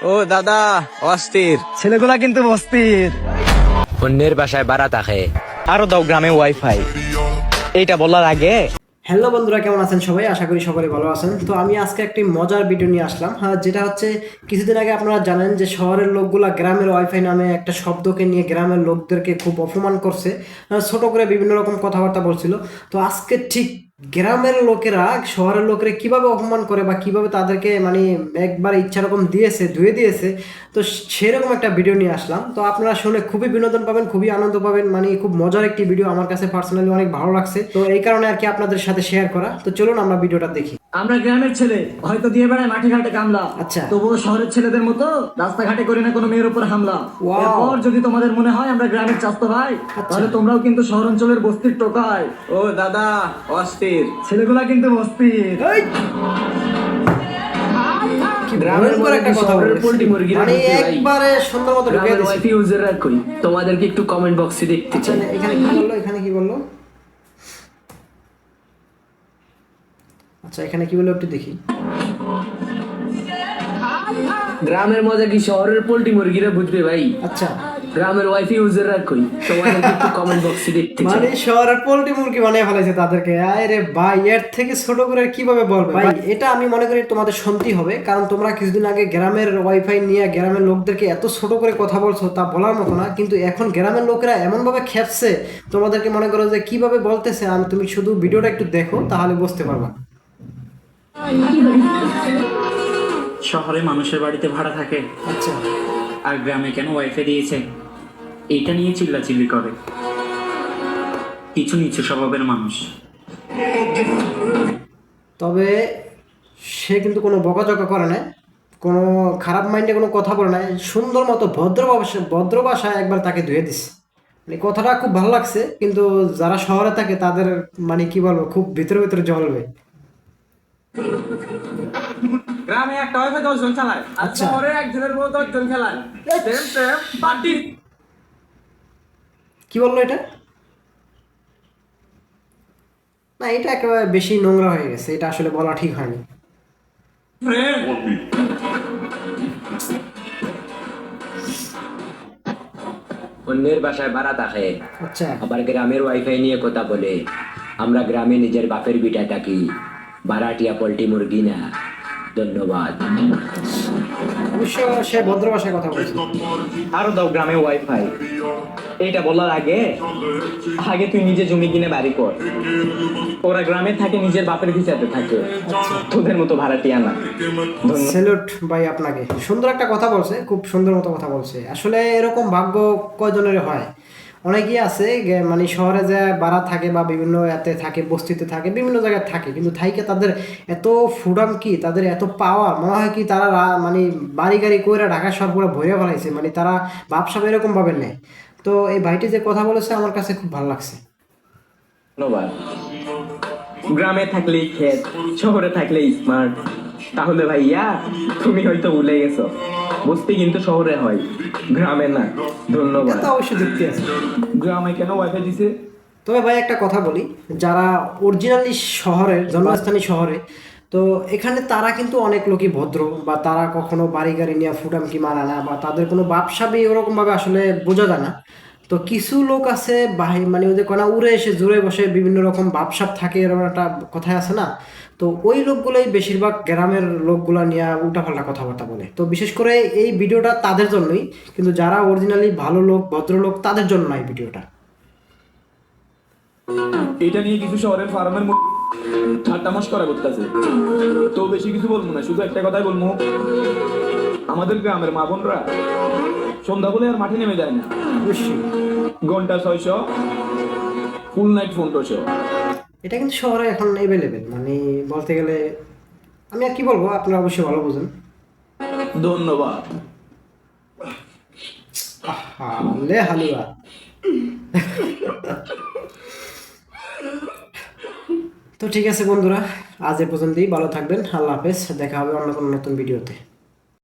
ও দাদা অস্থির। ছেলেগুলা কিন্তু অস্থির। অন্যের বাসায় ভাড়া থাকে। আরো দাও গ্রামে ওয়াইফাই। এইটা বলার আগে হ্যালো বন্ধুরা, কেমন আছেন সবাই? আশা করি সকলে ভালো আছেন। তো আমি আজকে একটি মজার ভিডিও নিয়ে আসলাম। হ্যাঁ, যেটা হচ্ছে কিছুদিন আগে আপনারা জানেন যে শহরের লোকগুলা গ্রামের ওয়াইফাই নামে একটা শব্দকে নিয়ে গ্রামের লোকদেরকে খুব অপমান করছে, ছোট করে বিভিন্ন রকম কথাবার্তা বলছিল। তো আজকে ঠিক গ্রামের লোকেরা শহরের লোকেরা কিভাবে অপমান করে বা কিভাবে তাদেরকে মানে একবার ইচ্ছা রকম দিয়েছে, ধুয়ে দিয়েছে, তো সেরকম একটা ভিডিও নিয়ে আসলাম। তো আপনারা শুনে খুবই বিনোদন পাবেন, খুবই আনন্দ পাবেন, মানে খুব মজার একটি ভিডিও। আমার কাছে পার্সোনালি অনেক ভালো লাগছে, তো এই কারণে আর কি আপনাদের সাথে শেয়ার করা। তো চলুন আমরা ভিডিওটা দেখি। আমরা গ্রামের ছেলে, হয়তো দিয়ে বেড়ায় মাঠে ঘাটে কামলা, আচ্ছা। তবুও শহরের ছেলেদের মতো রাস্তাঘাটে করি না কোনো মেয়ের উপর হামলা। Wow. এরপর যদি তোমাদের মনে হয় আমরা গ্রামের চাস্তো ভাই, তাহলে তোমরাও কিন্তু শহর অঞ্চলের বস্তির টোকায়। ও দাদা অস্থির। ছেলেগুলা কিন্তু বস্তির। এই! কি ভয়ঙ্কর একটা কথা বলেছে। মানে একবারে সুন্দর মতো ঢুকিয়ে দিয়েছে। ওয়াইফাই ইউজাররা কই, তোমাদেরকে একটু কমেন্ট বক্সে দেখতে আচ্ছা, চাই। এখানে কি বললো? এখানে কি বললো? আচ্ছা, এখানে কি বললো একটু দেখি। গ্রামের মজা কি শহরের পোল্ট্রি মুরগিরা বুঝবে ভাই? আচ্ছা, গ্রামের ওয়াইফাই ইউজাররা কই, তোমাদেরকে একটু কমেন্ট বক্সে দেখতে চাই। মানে শহরের পোল্ট্রি মুরগি বানিয়ে ফেলেছে তাদেরকে। আরে ভাই, এর থেকে ছোট করে কিভাবে বলবে ভাই? এটা আমি মনে করি তোমাদের শুনতেই হবে, কারণ তোমরা কিছুদিন আগে গ্রামের ওয়াইফাই নিয়ে গ্রামের লোকদেরকে এত ছোট করে কথা বলছো, তা বলার মতো না। কিন্তু এখন গ্রামের লোকেরা এমন ভাবে খেপছে তোমাদেরকে, মনে করো যে কিভাবে বলতেছে। তুমি শুধু ভিডিওটা একটু দেখো, তাহলে বুঝতে পারবা। শহরে মানুষের বাড়িতে ভাড়া থাকে, আচ্ছা, আর গ্রামে কেন ওয়াইফাই দিয়েছে এইটা নিয়ে চিল্লাচিল্লি করে কিছু নিচু স্বভাবের মানুষ। তবে সে কিন্তু কোনো বকাঝকা করে না, কোনো খারাপ মাইন্ডে কোনো কথা বলে না, সুন্দর মতো ভদ্র ভাষায় একবার তাকে ধুয়ে দিচ্ছে। মানে কথাটা খুব ভালো লাগছে। কিন্তু যারা শহরে থাকে তাদের মানে কি বলবো, খুব ভিতরে ভিতরে জ্বলবে। গ্রামে একটা ওয়াইফাই 10 জন চালায়, আর আচ্ছা। শহরে একজনের বউ 10 জন চালায়। Same same party. কি বললো এটা? না, এটা একেবারে বেশি নোংরা হয়ে গেছে, এটা আসলে বলা ঠিক হয়নি। অন্যের বাসায় ভাড়া থাকে, আচ্ছা, আবার গ্রামের ওয়াইফাই নিয়ে কথা বলে। আমরা গ্রামে নিজের বাপের বিটা থাকি, ভাড়াটিয়া পোল্ট্রি মুরগি না। ধন্যবাদ। অবশ্য সে ভদ্র ভাষায় কথা বলছে। আরো দাও গ্রামে ওয়াইফাই। এইটা বলার আগে আগে তুই নিজে জমি কিনে বাড়ি কর। ওরা গ্রামে থাকে, নিজের বাপের ভিসাতে থাকে, তোদের মতো ভাড়াটিয়া না। স্যালুট ভাই আপনাকে। সুন্দর একটা কথা বলছে, খুব সুন্দর মতো কথা বলছে। আসলে এরকম ভাগ্য কয়জনের হয়? অনেকেই আছে মানে শহরে যে বাড়া থাকে বা বিভিন্ন এতে থাকে, বস্তিতে থাকে, বিভিন্ন জায়গায় থাকে, কিন্তু থাইকে তাদের এত ফুডাম কি, তাদের এত পাওয়ার, মনে হয় কি তারা মানে বাড়ি গাড়ি কইরা ঢাকা শহর পুরো ভরে ফেলাইছে। মানে তারা ভাবসাব এরকম ভাবে নেয়। তো এই ভাইটি যে কথা বলেছে আমার কাছে খুব ভালো লাগছে। ধন্যবাদ। গ্রামে থাকলেই খেত, শহরে থাকলে স্মার্ট। তাহলে ভাইয়া তুমি হয়তো ভুলে গেছো, বস্তি কিন্তু শহরে হয়, গ্রামে না। ধন্যবাদ। এটা অবশ্যই যুক্তি আছে। গ্রামে কেন ওয়াইফাই দিছে? তবে ভাই একটা কথা বলি, যারা অরিজিনালি শহরের জন্মস্থানী শহরে, তো এখানে তারা কিন্তু অনেক লোকই ভদ্র, বা তারা কখনো বাড়ি গাড়ি নিয়ে ফুটামকি মারা না, বা তাদের কোনো ব্যবসাবি ওরকমভাবে আসলে বোঝা যায় না। তো কিছু লোক আছে মানে ওদের কোনা উড়ে এসে জোরে বসে বিভিন্ন রকম ভাবসাব থাকে, এরকম একটা কথাই আছে না? তো ওই লোকগুলোই বেশিরভাগ গ্রামের লোকগুলা নিয়ে উল্টাপাল্টা কথাবার্তা বলে। তো বিশেষ করে এই ভিডিওটা তাদের জন্যই, কিন্তু যারা অরিজিনালি ভালো লোক, ভদ্রলোক, তাদের জন্য না এই ভিডিওটা। এটা নিয়ে কিছু শহরের ফার্মের ঠাট্টা মশকরা করতেছে, তো বেশি কিছু বলবো না, শুধু একটা কথাই বলবো, আমাদের গ্রামের মা বোনরা সন্ধ্যা বলে আর মাঠে নেমে যায় না। অবশ্যই ঘন্টা 600, ফুল নাইট 1500। এটা কিন্তু শহরে এখন অ্যাভেলেবেল, মানে বলতে গেলে আমি আর কি বলবো, আপনারা অবশ্যই ভালো বোঝেন। ধন্যবাদ। হালে হালুয়া। তো ঠিক আছে বন্ধুরা, আজ এ পর্যন্তই। ভালো থাকবেন, আল্লাহ হাফেজ। দেখা হবে অন্য কোনো নতুন ভিডিওতে।